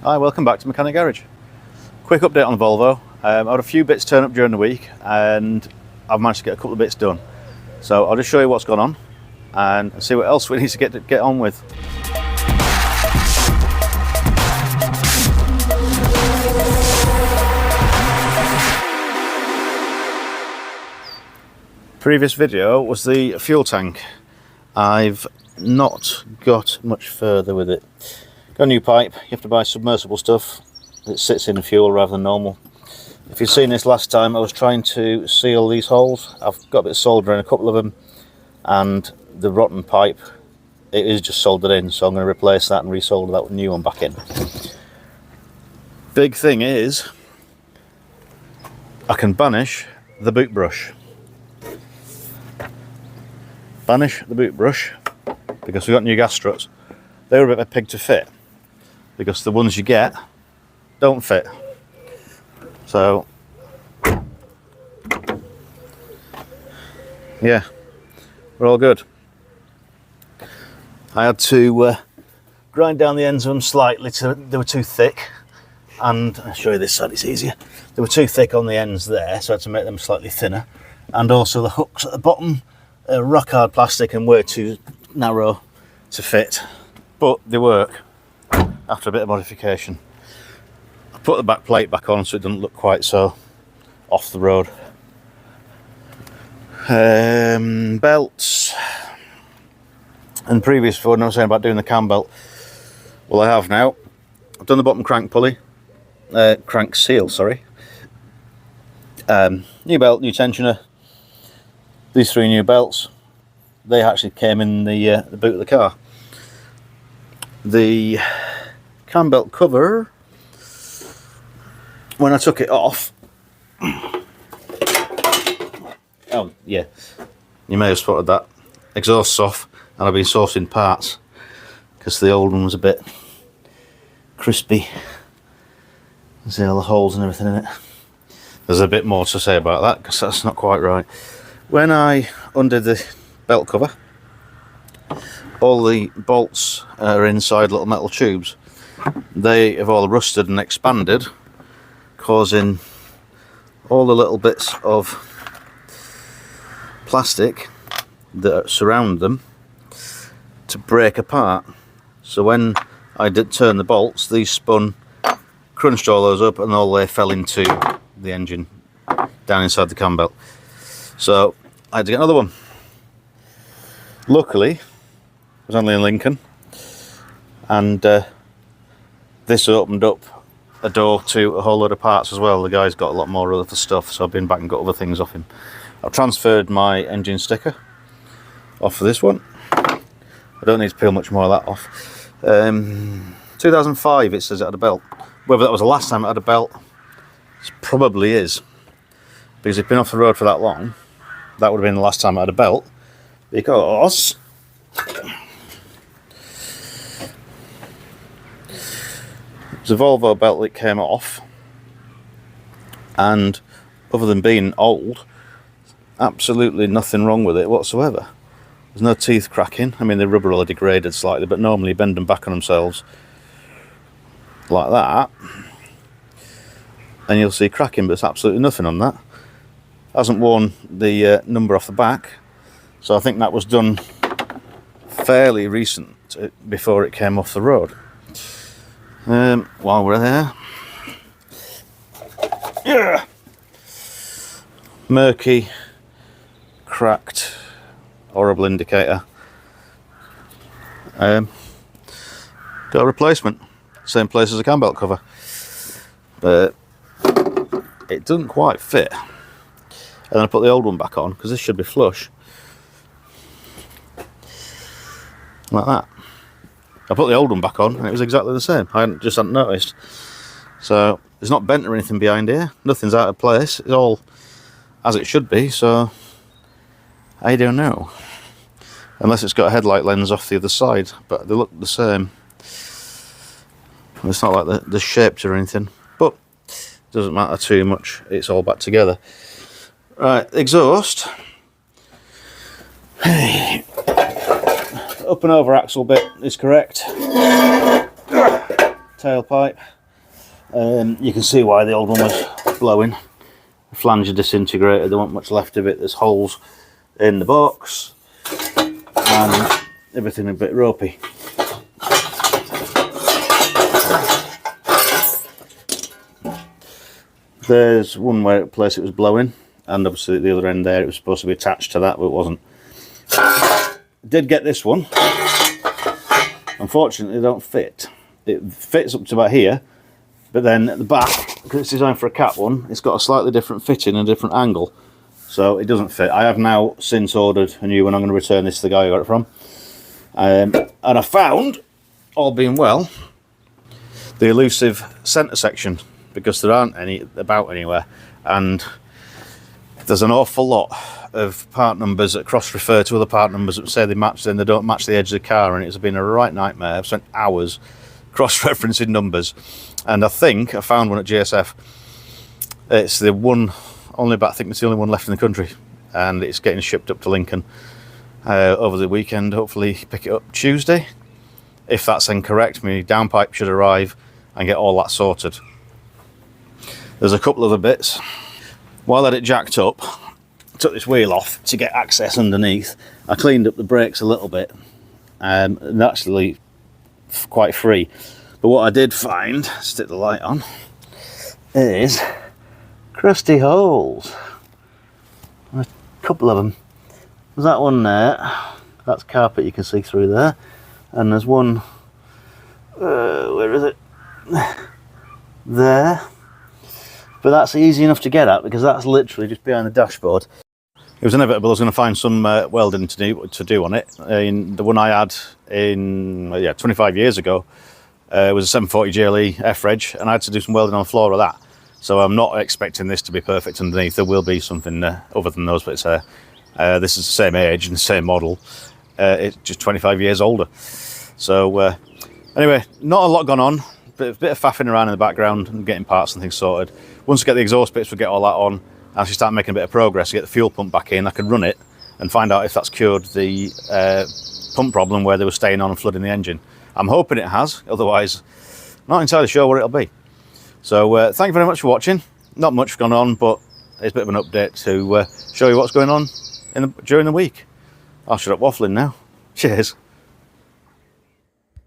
Hi, welcome back to Mechanic Garage. Quick update on the Volvo. I had a few bits turn up during the week and I've managed to get a couple of bits done. So I'll just show you what's gone on and see what else we need to get on with. Previous video was the fuel tank. I've not got much further with it. Got a new pipe. You have to buy submersible stuff that sits in the fuel rather than normal. If you've seen this last time, I was trying to seal these holes. I've got a bit of solder in a couple of them, and the rotten pipe, it is just soldered in, so I'm going to replace that and resolder that new one back in. Big thing is, I can banish the boot brush. Banish the boot brush, because we've got new gas struts. They were a bit of a pig to fit, because the ones you get don't fit. So yeah, we're all good. I had to grind down the ends of them slightly they were too thick, and I'll show you this side, it's easier. They were too thick on the ends there, so I had to make them slightly thinner. And also the hooks at the bottom are rock hard plastic and way too narrow to fit, but they work after a bit of modification. I put the back plate back on so it doesn't look quite so off the road. Belts. And previous video I was saying about doing the cam belt. Well, I have now. I've done the bottom crank pulley, crank seal, sorry. New belt, new tensioner. These three new belts, they actually came in the boot of the car. The cam belt cover, when I took it off, oh yeah, you may have spotted that, exhaust off, and I've been sourcing parts because the old one was a bit crispy. You see all the holes and everything in it. There's a bit more to say about that because that's not quite right. When I undid the belt cover, all the bolts are inside little metal tubes. They have all rusted and expanded, causing all the little bits of plastic that surround them to break apart. So when I did turn the bolts, these spun, crunched all those up, and all they fell into the engine down inside the cam belt. So I had to get another one. Luckily, it was only in Lincoln, and this opened up a door to a whole load of parts as well. The guy's got a lot more other stuff, so I've been back and got other things off him. I've transferred my engine sticker off for this one. I don't need to peel much more of that off. 2005 it says it had a belt. Whether that was the last time it had a belt, it probably is, because it's been off the road for that long. That would have been the last time I had a belt, because it was a Volvo belt that came off, and other than being old, absolutely nothing wrong with it whatsoever. There's no teeth cracking. I mean, the rubber will degraded slightly, but normally you bend them back on themselves like that and you'll see cracking, but there's absolutely nothing on that. Hasn't worn the number off the back, so I think that was done fairly recent before it came off the road. While we're there, yeah, murky, cracked, horrible indicator. Got a replacement, same place as a cam belt cover, but it doesn't quite fit. And then I put the old one back on because this should be flush, like that. I put the old one back on and it was exactly the same. I hadn't noticed. So it's not bent or anything behind here. Nothing's out of place. It's all as it should be. So I don't know, unless it's got a headlight lens off the other side, but they look the same. It's not like they're shaped or anything, but it doesn't matter too much. It's all back together. Right, exhaust. Up and over axle bit is correct. tailpipe. You can see why the old one was blowing. The flange are disintegrated, there wasn't much left of it. There's holes in the box and everything a bit ropey. There's one place it was blowing, and obviously at the other end there it was supposed to be attached to that, but it wasn't. Did get this one. Unfortunately, they don't fit. It fits up to about here, but then at the back, because it's designed for a cat one, it's got a slightly different fitting and a different angle, so it doesn't fit. I have now since ordered a new one. I'm going to return this to the guy I got it from. And I found, all being well, the elusive centre section, because there aren't any about anywhere, and there's an awful lot of part numbers that cross-refer to other part numbers that say they match, then they don't match the edge of the car, and it's been a right nightmare. I've spent hours cross-referencing numbers, and I think I found one at GSF. It's the one, only about, I think it's the only one left in the country, and it's getting shipped up to Lincoln over the weekend. Hopefully pick it up Tuesday. If that's incorrect, my downpipe should arrive and get all that sorted. There's a couple other bits. While I had it jacked up, I took this wheel off to get access underneath. I cleaned up the brakes a little bit, and actually quite free. But what I did find, stick the light on, is crusty holes. A couple of them. There's that one there. That's carpet you can see through there. And there's one, where is it? There. But that's easy enough to get at because that's literally just behind the dashboard. It was inevitable I was going to find some welding to do on it. The one I had in 25 years ago was a 740 GLE F-Reg, and I had to do some welding on the floor of that. So I'm not expecting this to be perfect underneath. There will be something other than those bits there. This is the same age and the same model. It's just 25 years older. So anyway, not a lot gone on. But a bit of faffing around in the background and getting parts and things sorted. Once I get the exhaust bits, we'll get all that on. I actually start making a bit of progress to get the fuel pump back in. I can run it and find out if that's cured the pump problem where they were staying on and flooding the engine. I'm hoping it has, otherwise not entirely sure what it'll be. So thank you very much for watching. Not much gone on, but it's a bit of an update to show you what's going on during the week. I'll shut up waffling now. Cheers.